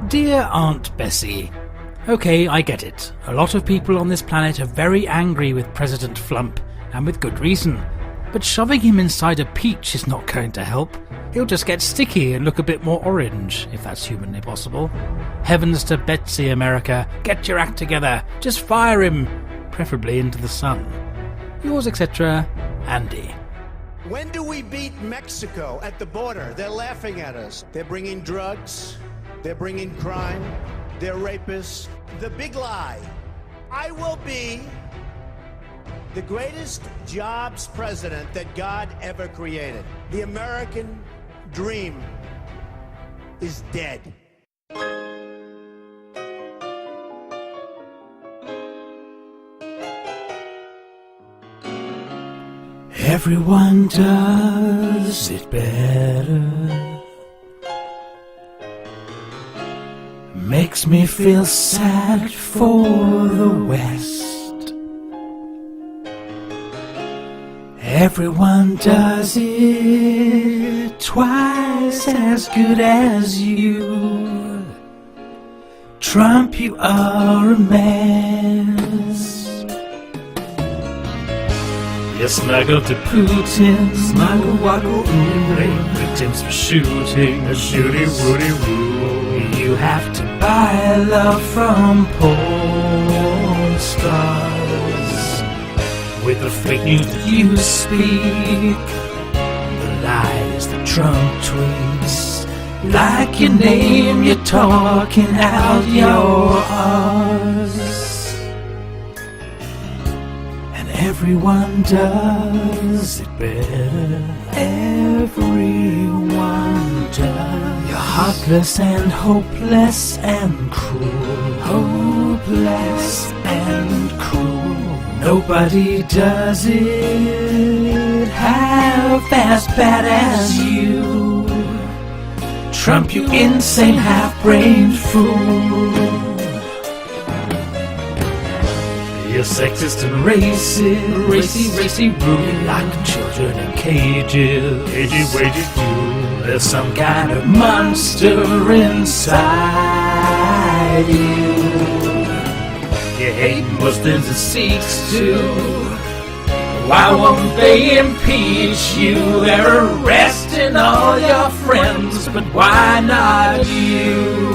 Dear Aunt Bessie, okay, I get it. A lot of people on this planet are very angry with President Flump, and with good reason. But shoving him inside a peach is not going to help. He'll just get sticky and look a bit more orange, if that's humanly possible. Heavens to Betsy, America, get your act together. Just fire him, preferably into the sun. Yours, etc., Andy. When do we beat Mexico at the border? They're laughing at us. They're bringing drugs. They're bringing crime. They're rapists. The big lie. I will be the greatest jobs president that God ever created. The American dream is dead. Everyone does it better. Makes me feel sad for the West. Everyone does it twice as good as you. Trump, you are a mess. You smuggled to Putin, smuggle waggle blame victims for shooting, a shooty woody woo. You have to buy love from porn stars. With the fake news that you speak, the lies that Trump tweets, like your name, you're talking out your arse. Everyone does it better. Everyone does. You're heartless and hopeless and cruel. Hopeless and cruel. Nobody does it half as bad as you. Trump, you insane half-brained fool. You're sexist and racist, racy, rude, like children in cages. Cagey wages too. There's some kind of monster inside you. You hate Muslims and Sikhs too. Why won't they impeach you? They're arresting all your friends, but why not you?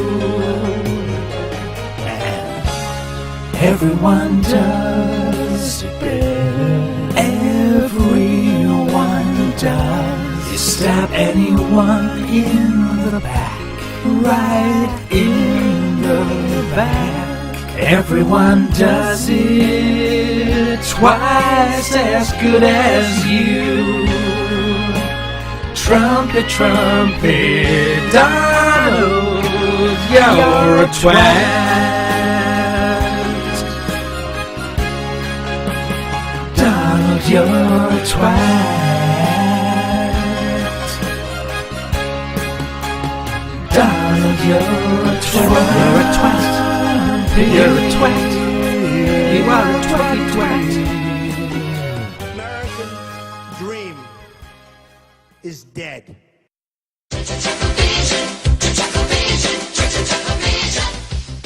Everyone does it better. Everyone does. You stab anyone in the back, right in the back. Everyone does it twice as good as you. Trumpet, trumpet, Donald, you're a twat. You're a twat. Donald, you're a twat. You're a twat. You're a twat. You are a twatty twat. American dream is dead.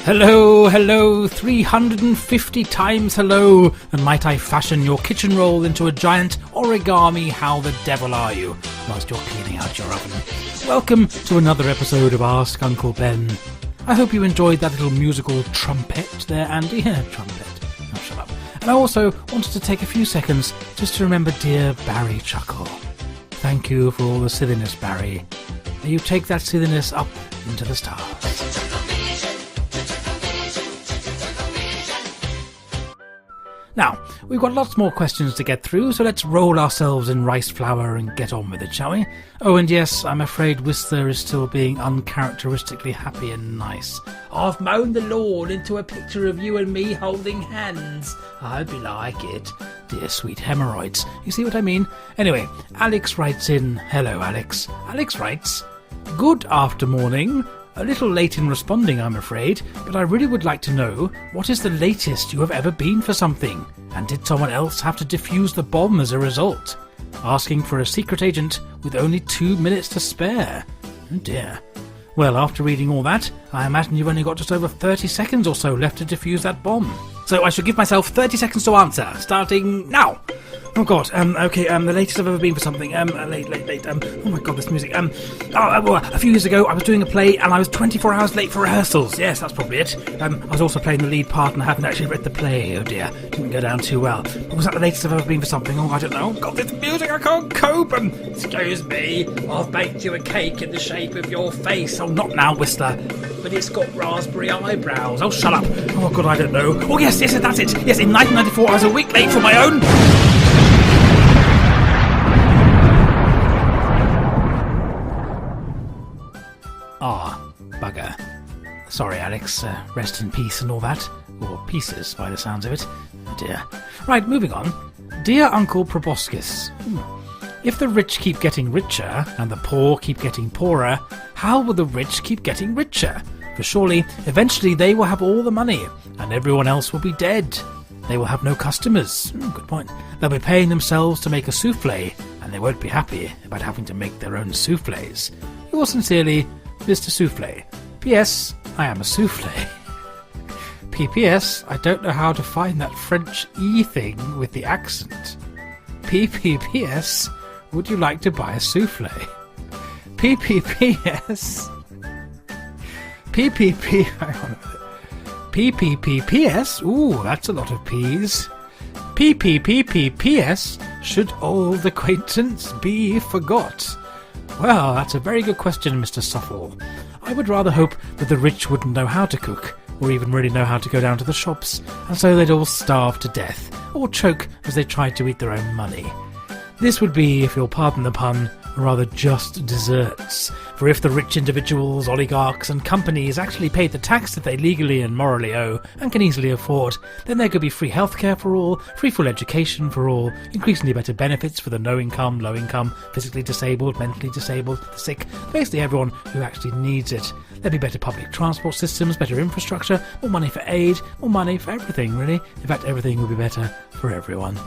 Hello, 350 times hello, and might I fashion your kitchen roll into a giant origami how the devil are you, whilst you're cleaning out your oven. Welcome to another episode of Ask Uncle Ben. I hope you enjoyed that little musical trumpet there, Andy. Trumpet. Oh, shut up. And I also wanted to take a few seconds just to remember dear Barry Chuckle. Thank you for all the silliness, Barry. May you take that silliness up into the stars. Now, we've got lots more questions to get through, so let's roll ourselves in rice flour and get on with it, shall we? Oh, and yes, I'm afraid Whistler is still being uncharacteristically happy and nice. I've mown the lawn into a picture of you and me holding hands. I hope you like it. Dear sweet hemorrhoids. You see what I mean? Anyway, Alex writes in. Hello, Alex. Alex writes, good after morning. A little late in responding, I'm afraid, but I really would like to know what is the latest you have ever been for something, and did someone else have to defuse the bomb as a result? Asking for a secret agent with only 2 minutes to spare. Oh dear. Well, after reading all that, I imagine you've only got just over 30 seconds or so left to defuse that bomb. So I shall give myself 30 seconds to answer, starting now. Oh God, okay, the latest I've ever been for something, late, oh my God, this music, a few years ago I was doing a play and I was 24 hours late for rehearsals, yes, that's probably it. I was also playing the lead part and I hadn't actually read the play, oh dear, didn't go down too well. But was that the latest I've ever been for something? Oh, I don't know, God, this music, I can't cope, excuse me, I've baked you a cake in the shape of your face, oh, not now, Whistler, but it's got raspberry eyebrows, oh, shut up, oh God, I don't know, oh yes, that's it, yes, in 1994 I was a week late for my own... Bugger. Sorry, Alex. Rest in peace and all that. Or pieces, by the sounds of it. Oh dear. Right, moving on. Dear Uncle Proboscis. If the rich keep getting richer, and the poor keep getting poorer, how will the rich keep getting richer? For surely, eventually they will have all the money, and everyone else will be dead. They will have no customers. Good point. They'll be paying themselves to make a souffle, and they won't be happy about having to make their own souffles. Yours sincerely, Mr. Souffle. P.S. I am a souffle. P.P.S. I don't know how to find that French E thing with the accent. P.P.P.S. Would you like to buy a souffle? P.P.P.S. P.P.P. Hang on a minute. P.P.P.P.S. Ooh, that's a lot of P's. P.P.P.P.P.S. Should old acquaintance be forgot? Well, that's a very good question, Mr. Suffle. I would rather hope that the rich wouldn't know how to cook, or even really know how to go down to the shops, and so they'd all starve to death, or choke as they tried to eat their own money. This would be, if you'll pardon the pun, rather just desserts, for if the rich individuals, oligarchs and companies actually paid the tax that they legally and morally owe and can easily afford, then there could be free healthcare for all, free full education for all, increasingly better benefits for the no income, low income, physically disabled, mentally disabled, the sick, basically everyone who actually needs it. There'd be better public transport systems, better infrastructure, more money for aid, more money for everything, really. In fact, everything would be better for everyone.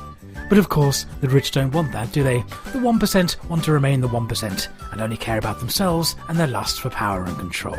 But of course, the rich don't want that, do they? The 1% want to remain the 1% and only care about themselves and their lust for power and control.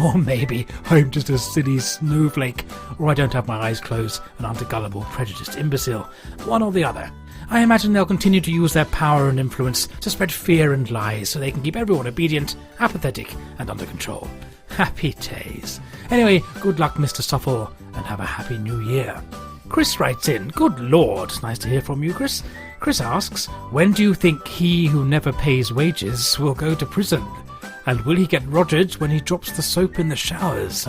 Or maybe I'm just a silly snowflake, or I don't have my eyes closed and aren't a gullible, prejudiced imbecile. One or the other. I imagine they'll continue to use their power and influence to spread fear and lies so they can keep everyone obedient, apathetic and under control. Happy days. Anyway, good luck, Mr. Suffle, and have a happy new year. Chris writes in, good lord, nice to hear from you, Chris. Chris asks, when do you think he who never pays wages will go to prison? And will he get rogered when he drops the soap in the showers?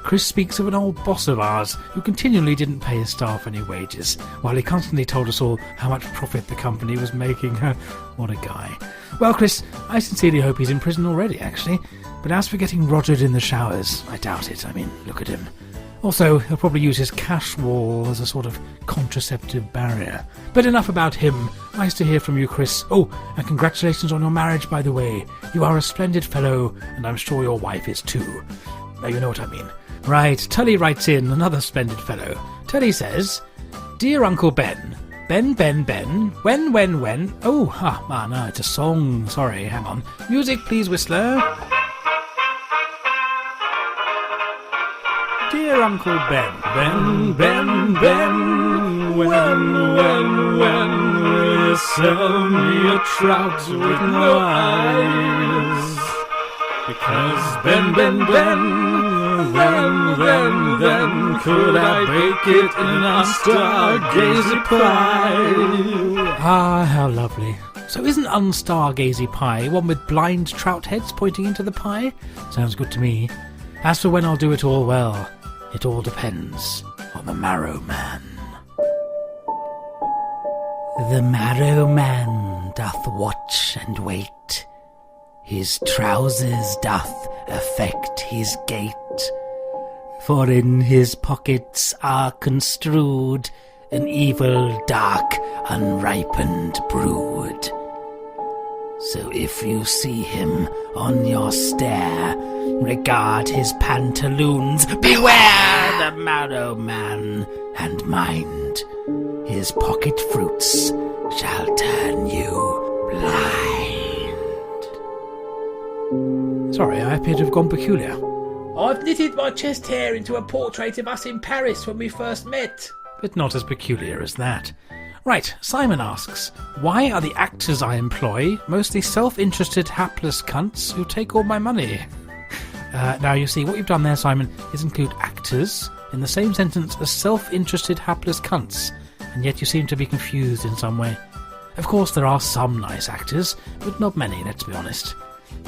Chris speaks of an old boss of ours who continually didn't pay his staff any wages, while he constantly told us all how much profit the company was making. What a guy. Well, Chris, I sincerely hope he's in prison already, actually. But as for getting rogered in the showers, I doubt it. I mean, look at him. Also, he'll probably use his cash wall as a sort of contraceptive barrier. But enough about him. Nice to hear from you, Chris. Oh, and congratulations on your marriage, by the way. You are a splendid fellow, and I'm sure your wife is too. You know what I mean. Right, Tully writes in, another splendid fellow. Tully says, Dear Uncle Ben, Ben, when? Oh, no, it's a song. Sorry, hang on. Music, please, Whistler. Dear Uncle Ben, Ben, when will you sell me a trout with no eyes? Because Ben, then could I bake it in a stargazy pie? Ah, how lovely. So isn't unstargazy pie one with blind trout heads pointing into the pie? Sounds good to me. As for when I'll do it all, well, it all depends on the Marrow Man. The Marrow Man doth watch and wait. His trousers doth affect his gait. For in his pockets are construed an evil, dark, unripened brood. So if you see him on your stair, regard his pantaloons, beware the Marrow Man, and mind, his pocket fruits shall turn you blind. Sorry, I appear to have gone peculiar. I've knitted my chest hair into a portrait of us in Paris when we first met. But not as peculiar as that. Right, Simon asks, why are the actors I employ mostly self-interested hapless cunts who take all my money? Now you see, what you've done there, Simon, is include actors in the same sentence as self-interested hapless cunts, and yet you seem to be confused in some way. Of course, there are some nice actors, but not many, let's be honest.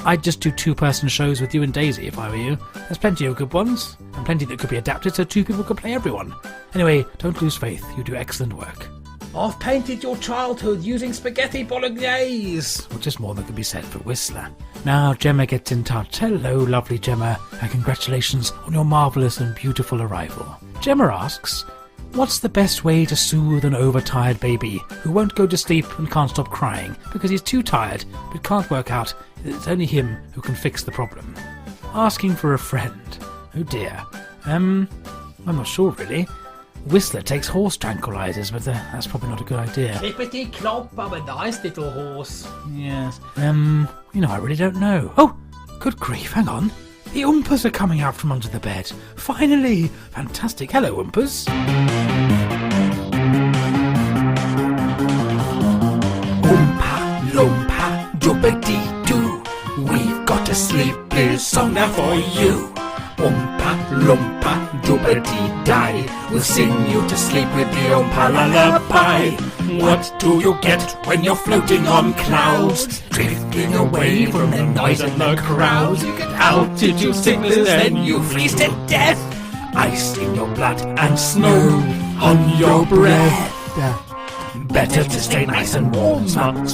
I'd just do two-person shows with you and Daisy if I were you. There's plenty of good ones, and plenty that could be adapted so two people could play everyone. Anyway, don't lose faith, you do excellent work. I've painted your childhood using spaghetti bolognese. Which is more than can be said for Whistler. Now Gemma gets in touch. Hello, lovely Gemma, and congratulations on your marvellous and beautiful arrival. Gemma asks, what's the best way to soothe an overtired baby who won't go to sleep and can't stop crying because he's too tired but can't work out that it's only him who can fix the problem? Asking for a friend. Oh dear. I'm not sure really. Whistler takes horse tranquilizers, but that's probably not a good idea. Clippity clop, I'm a nice little horse. Yes. I really don't know. Oh, good grief, hang on. The Oompas are coming out from under the bed. Finally! Fantastic. Hello, Oompas. Oompa, loompa, doobity-doo. We've got a sleepy song now for you. Oompa, loompa, doobity-die. We'll sing you to sleep with the Oompa lullaby. What do you get when you're floating on clouds, drifting away from the noise and the crowds? You get altitude sickness and you freeze to death. Ice in your blood and snow on your breath. Better to stay nice and warm. Smother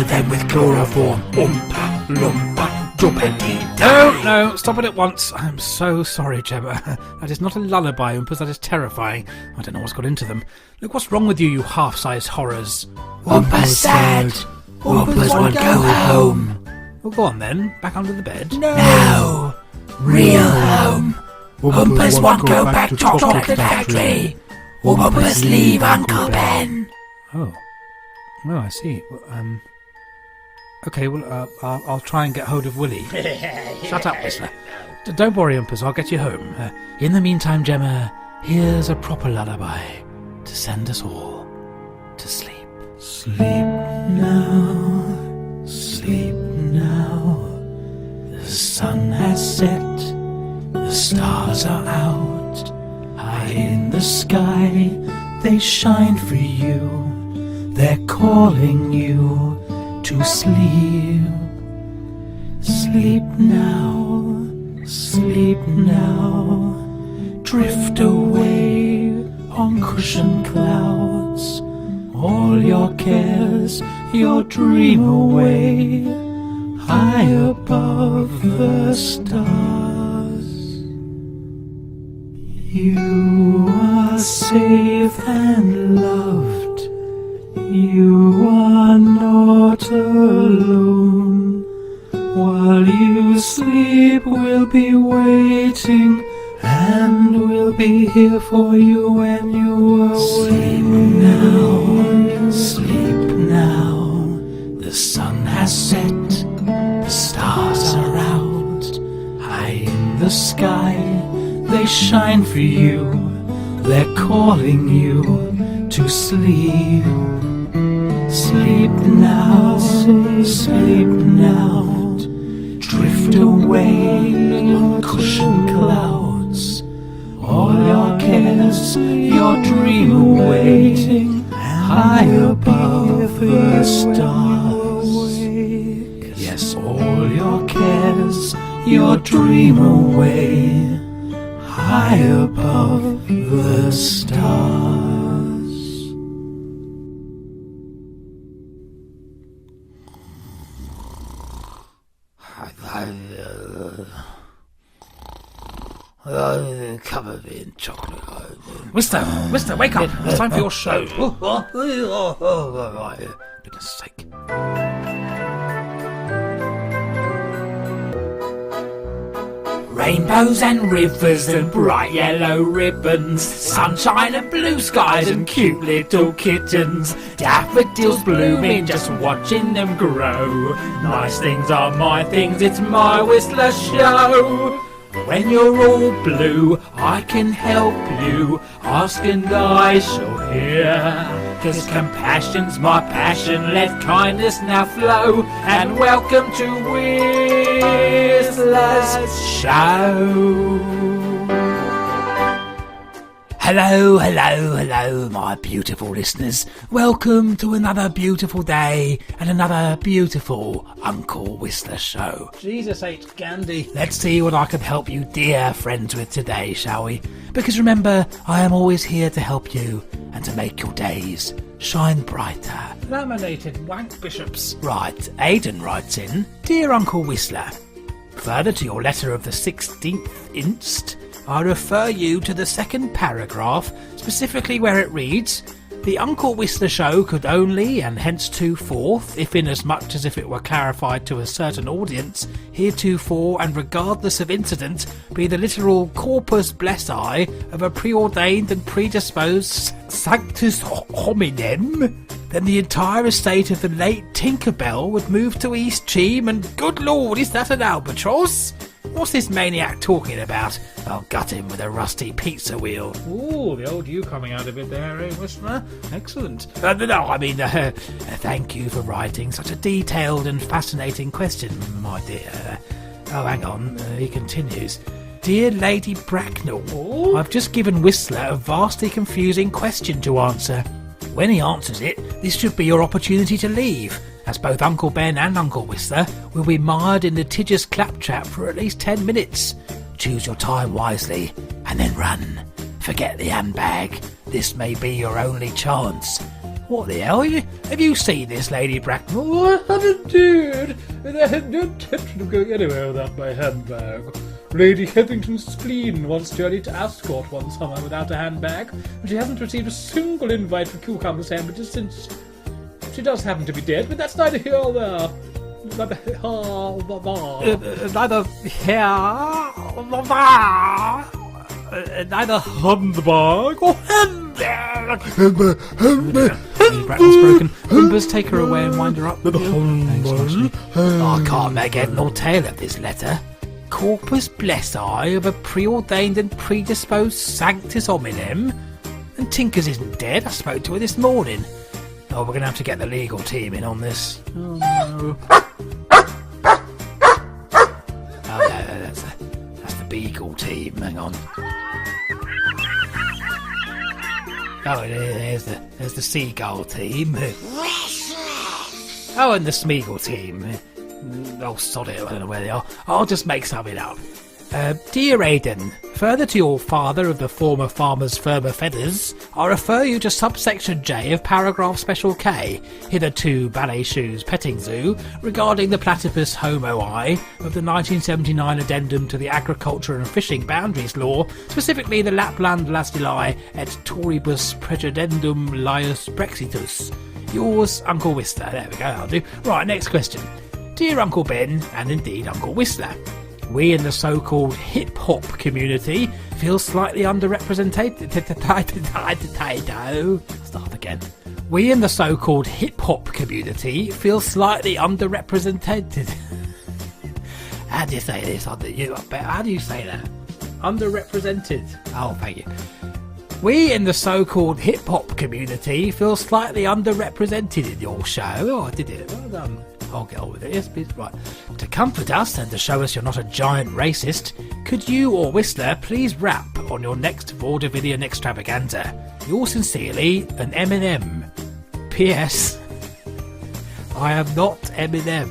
them with chloroform. Oompa, loompa, doobity-die. No, stop it at once. I'm so sorry, Gemma. That is not a lullaby, Oompas, that is terrifying. I don't know what's got into them. Look, what's wrong with you, you half-sized horrors? Oompas sad. Oompas want to go home. Well, go on then, back under the bed. No, real home. Oompas won't go back to Chocolate Factory. Oompas leave Uncle Ben. Oh, I see. Well, okay, well, I'll try and get hold of Willie. Shut up, Whistler. Don't worry, Oompas, I'll get you home. In the meantime, Gemma, here's a proper lullaby to send us all to sleep. Sleep now, sleep now. The sun has set, the stars are out. High in the sky, they shine for you. They're calling you to sleep. Sleep now, sleep now. Drift away on cushioned clouds. All your cares, your dream away, high above the stars. You are safe and loved. You are not alone. While you sleep, we'll be waiting, and we'll be here for you when you are sleep now, sleep now. The sun has set, the stars are out. High in the sky, they shine for you. They're calling you to sleep. Sleep now, sleep now. Drift away on cushioned clouds. All your cares, your dream awaiting, high above the stars. Yes, all your cares, your dream away, high above the stars. Cover me in chocolate. Whistler, wake up! It's time for your show. Goodness sake. Rainbows and rivers and bright yellow ribbons, sunshine and blue skies and cute little kittens, daffodils blooming, just watching them grow. Nice things are my things, it's my Whistler show. When you're all blue, I can help you. Ask and I shall hear. 'Cause compassion's my passion, let kindness now flow. And welcome to Whistler's Show. Hello, hello, hello, my beautiful listeners. Welcome to another beautiful day and another beautiful Uncle Whistler show. Jesus H. Gandhi. Let's see what I can help you, dear friends, with today, shall we? Because remember, I am always here to help you and to make your days shine brighter. Laminated wank bishops. Right, Aidan writes in, Dear Uncle Whistler, further to your letter of the 16th inst, I refer you to the second paragraph, specifically where it reads, The Uncle Whistler show could only, and henceforth, if inasmuch as if it were clarified to a certain audience, heretofore and regardless of incident, be the literal corpus blessi of a preordained and predisposed sanctus hominem, then the entire estate of the late Tinkerbell would move to East Cheam, and good lord, is that an albatross? What's this maniac talking about? I'll gut him with a rusty pizza wheel. Ooh, the old you coming out of it there, eh, Whistler? Excellent. Thank you for writing such a detailed and fascinating question, my dear. Hang on, he continues. Dear Lady Bracknell, I've just given Whistler a vastly confusing question to answer. When he answers it, this should be your opportunity to leave, as both Uncle Ben and Uncle Whistler will be mired in litigious claptrap for at least 10 minutes. Choose your time wisely, and then run. Forget the handbag. This may be your only chance. What the hell? Have you seen this, Lady Bracknell? Oh, I haven't, dude. And I had no intention of going anywhere without my handbag. Lady Hetherington's spleen once journeyed to Ascot one summer without a handbag, and she hasn't received a single invite for cucumber sandwiches since. She does happen to be dead, but that's neither here nor there. Neither here nor there. Neither handbag or handbag. Bracknell's broken. Humbers, take her away and wind her up. I can't make head nor tail of this letter. Corpus blessi of a preordained and predisposed sanctus hominem. And Tinkers isn't dead. I spoke to her this morning. Oh, we're going to have to get the legal team in on this. Oh no. Oh no, that's the Beagle team. Hang on. Oh, there's the Seagull team. Oh, and the Smeagol team. Oh, sod it, I don't know where they are. I'll just make something up. Dear Aidan, further to your father of the former farmer's firmer feathers, I refer you to subsection J of paragraph special K, hitherto ballet shoes petting zoo, regarding the platypus homo I of the 1979 addendum to the agriculture and fishing boundaries law, specifically the Lapland Lasdili et Toribus Precedendum Lius Brexitus. Yours, Uncle Whistler. There we go, I'll do. Right, next question. Dear Uncle Ben, and indeed Uncle Whistler, we in the so-called hip-hop community feel slightly underrepresented. Start again. We in the so-called hip-hop community feel slightly underrepresented. How do you say this? How do you say that? Underrepresented. Oh, thank you. We in the so-called hip-hop community feel slightly underrepresented in your show. Oh, I did it. Well done. I'll get on with it. Yes, please. Right. To comfort us and to show us you're not a giant racist, could you or Whistler please rap on your next vaudevillian extravaganza? Yours sincerely, an Eminem. P.S. I am not Eminem.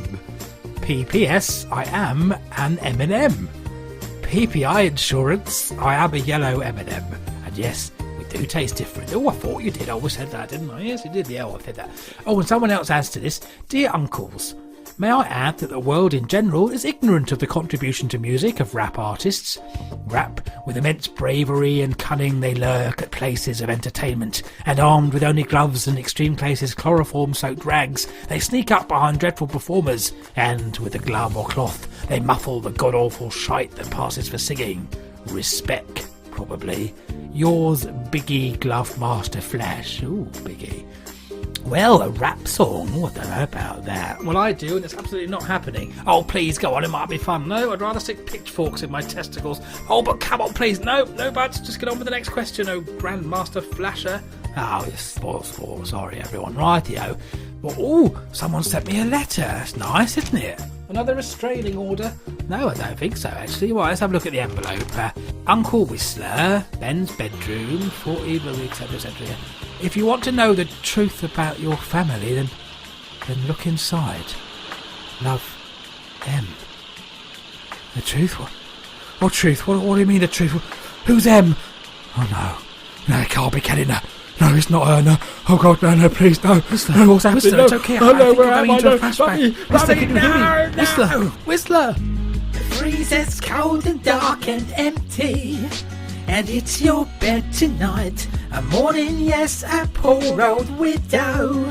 P.P.S. I am an Eminem. PPI insurance, I am a yellow M&M. And yes, we do taste different. Oh, I thought you did. I always said that, didn't I? Yes, you did. Yeah, I said that. Oh, and someone else adds to this. Dear uncles, May I add that the world in general is ignorant of the contribution to music of rap artists. Rap, with immense bravery and cunning, they lurk at places of entertainment, and armed with only gloves and extreme cases chloroform-soaked rags, they sneak up behind dreadful performers, and, with a glove or cloth, they muffle the god-awful shite that passes for singing. Respect, probably. Yours, Biggie Glove Master Flash. Ooh, Biggie. Well, a rap song? Oh, I don't know about that. Well, I do, and it's absolutely not happening. Oh, please, go on, it might be fun. No, I'd rather stick pitchforks in my testicles. Oh, but come on, please. No, buds, just get on with the next question, oh, Grandmaster Flasher. Oh, yes, sport. Sorry, everyone. Rightio. Well, ooh, someone sent me a letter. That's nice, isn't it? Another restraining order? No, I don't think so, actually. Well, let's have a look at the envelope. Uncle Whistler, Ben's bedroom, 40, etc. If you want to know the truth about your family, then look inside. Love, M. The truth? What truth? What do you mean the truth? Who's M? Oh no, it can't be Kelly. No, it's not her. No. Oh God, no, please, no. Whistler, no, what's happening? Whistler, it's okay. Oh no, where am am I? into a No, flashback. Whistler, can you hear me? No. Whistler. The freezer's cold and dark and empty, and it's your bed tonight. A mourning, yes, a poor old widow,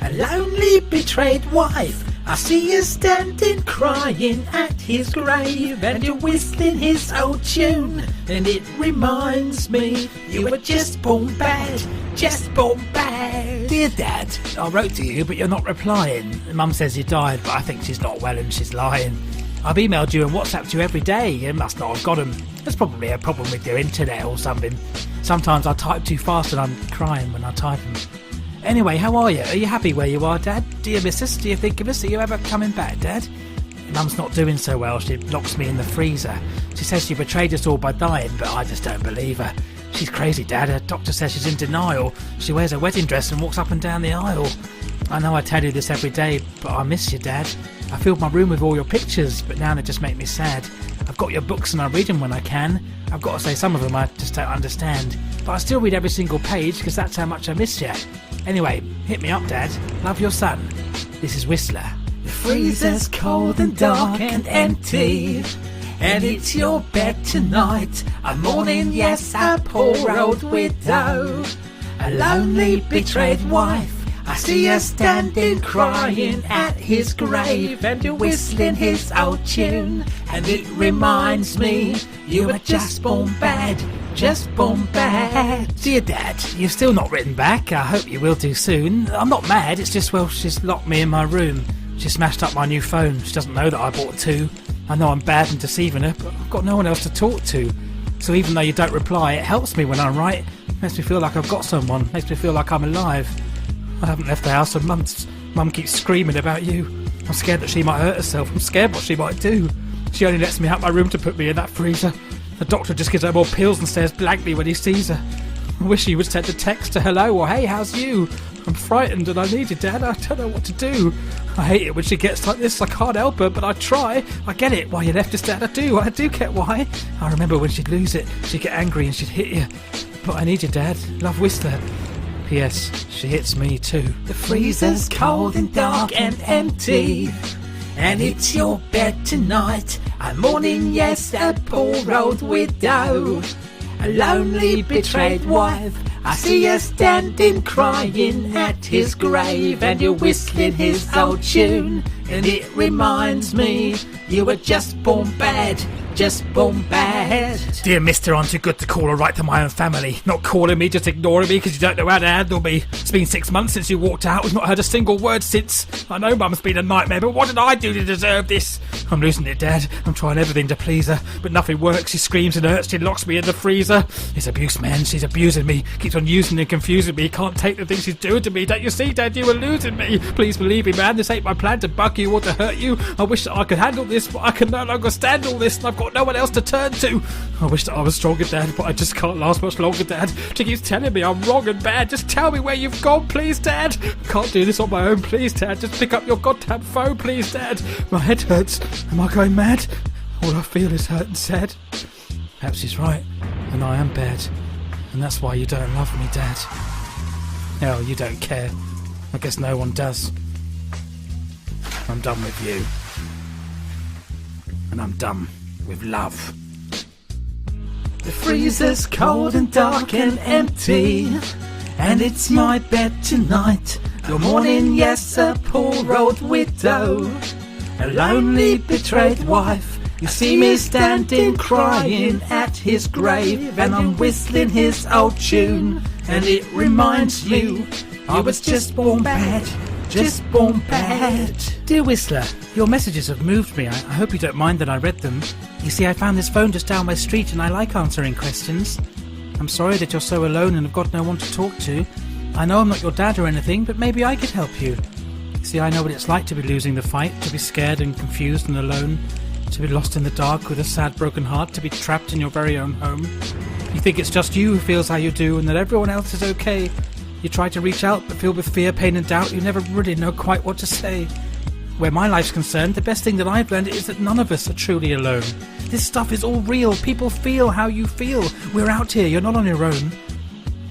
a lonely betrayed wife. I see you standing crying at his grave, and you're whistling his old tune, and it reminds me you were just born bad, just born bad. Dear Dad, I wrote to you, but you're not replying. Mum says you died, but I think she's not well and she's lying. I've emailed you and WhatsApped you every day. You must not have got them. There's probably a problem with your internet or something. Sometimes I type too fast and I'm crying when I type them. Anyway, how are you? Are you happy where you are, Dad? Do you miss us? Do you think of us? Are you ever coming back, Dad? Mum's not doing so well. She locks me in the freezer. She says she betrayed us all by dying, but I just don't believe her. She's crazy, Dad. Her doctor says she's in denial. She wears a wedding dress and walks up and down the aisle. I know I tell you this every day, but I miss you, Dad. I filled my room with all your pictures, but now they just make me sad. I've got your books and I read them when I can. I've got to say some of them I just don't understand, but I still read every single page because that's how much I miss you. Anyway, hit me up, Dad. Love, your son. This is Whistler. The freezer's cold and dark and empty, and it's your bed tonight. A mourning, yes, a poor old widow, a lonely betrayed wife. I see you standing crying at his grave, and you're whistling his old tune, and it reminds me you were just born bad, just born bad. Dear Dad, you've still not written back. I hope you will do soon. I'm not mad, it's just, well, she's locked me in my room. She smashed up my new phone. She doesn't know that I bought two. I know I'm bad and deceiving her, but I've got no one else to talk to. So even though you don't reply, it helps me when I write. Makes me feel like I've got someone. Makes me feel like I'm alive. I haven't left the house for months. Mum keeps screaming about you. I'm scared that she might hurt herself. I'm scared what she might do. She only lets me out my room to put me in that freezer. The doctor just gives her more pills and stares blankly when he sees her. I wish he would send a text to hello or hey, how's you? I'm frightened and I need you, Dad. I don't know what to do. I hate it when she gets like this. I can't help her, but I try. I get it. Why you left us, Dad. I do get why. I remember when she'd lose it, she'd get angry and she'd hit you. But I need you, Dad. Love, Whistler. P.S. She hits me too. The freezer's cold and dark and empty, and it's your bed tonight. A mourning, yes, a poor old widow, a lonely betrayed wife. I see you standing crying at his grave, and you're whistling his old tune, and it reminds me you were just born bad, just born bad. Dear Mister, I'm too good to call or write to my own family. Not calling me, just ignoring me because you don't know how to handle me. It's been 6 months since you walked out. We've not heard a single word since. I know Mum's been a nightmare, but what did I do to deserve this? I'm losing it, Dad. I'm trying everything to please her, but nothing works. She screams and hurts. She locks me in the freezer. It's abuse, man. She's abusing me. Keeps on using and confusing me. Can't take the things she's doing to me. Don't you see, Dad? You were losing me. Please believe me, man. This ain't my plan to bug you or to hurt you. I wish that I could handle this, but I can no longer stand all this, and I've got no one else to turn to. I wish that I was stronger, Dad, but I just can't last much longer, Dad. She keeps telling me I'm wrong and bad. Just tell me where you've gone, please, Dad. I can't do this on my own, please, Dad. Just pick up your goddamn phone, please, Dad. My head hurts. Am I going mad? All I feel is hurt and sad. Perhaps he's right, and I am bad. And that's why you don't love me, Dad. Hell, you don't care. I guess no one does. I'm done with you. And I'm done with love. The freezer's cold and dark and empty, and it's my bed tonight. Your mourning, yes, a poor old widow, a lonely betrayed wife. You see me standing crying at his grave, and I'm whistling his old tune, and it reminds you I was just born bad, just born bad. Dear Whistler, your messages have moved me. I hope you don't mind that I read them. You see, I found this phone just down my street and I like answering questions. I'm sorry that you're so alone and have got no one to talk to. I know I'm not your dad or anything, but maybe I could help you. See, I know what it's like to be losing the fight, to be scared and confused and alone, to be lost in the dark with a sad broken heart, to be trapped in your very own home. You think it's just you who feels how you do and that everyone else is okay. You try to reach out, but filled with fear, pain and doubt, you never really know quite what to say. Where my life's concerned, the best thing that I've learned is that none of us are truly alone. This stuff is all real. People feel how you feel. We're out here. You're not on your own.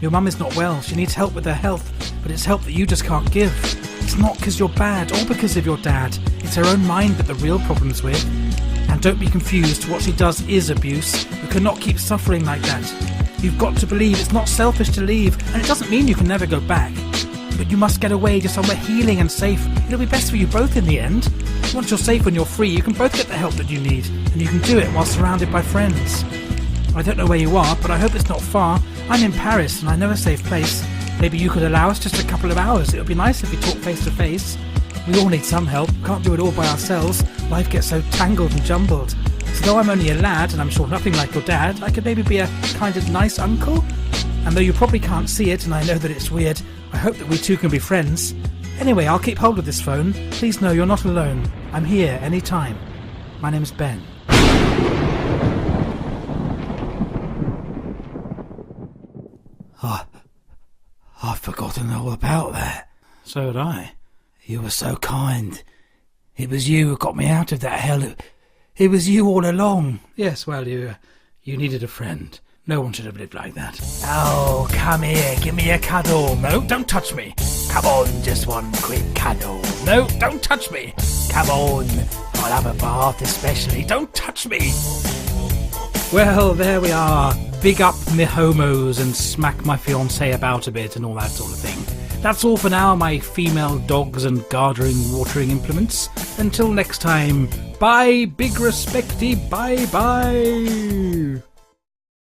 Your mum is not well. She needs help with her health, but it's help that you just can't give. It's not because you're bad or because of your dad. It's her own mind that the real problem's with. And don't be confused. What she does is abuse. You cannot keep suffering like that. You've got to believe it's not selfish to leave, and it doesn't mean you can never go back. But you must get away to somewhere healing and safe. It'll be best for you both in the end. Once you're safe and you're free, you can both get the help that you need, and you can do it while surrounded by friends. I don't know where you are, but I hope it's not far. I'm in Paris, and I know a safe place. Maybe you could allow us just a couple of hours. It would be nice if we talked face to face. We all need some help. Can't do it all by ourselves. Life gets so tangled and jumbled. So though I'm only a lad, and I'm sure nothing like your dad, I could maybe be a kind of nice uncle. And though you probably can't see it, and I know that it's weird, I hope that we two can be friends. Anyway, I'll keep hold of this phone. Please know you're not alone. I'm here any time. My name's Ben. I've forgotten all about that. So had I. You were so kind. It was you who got me out of that hell. It was you all along. Yes, well, you needed a friend. No one should have lived like that. Oh, come here, give me a cuddle. No, don't touch me. Come on, just one quick cuddle. No, don't touch me. Come on, I'll have a bath especially. Don't touch me. Well, there we are. Big up me homos and smack my fiancée about a bit and all that sort of thing. That's all for now, my female dogs and gartering watering implements. Until next time, bye, big respecty, bye-bye.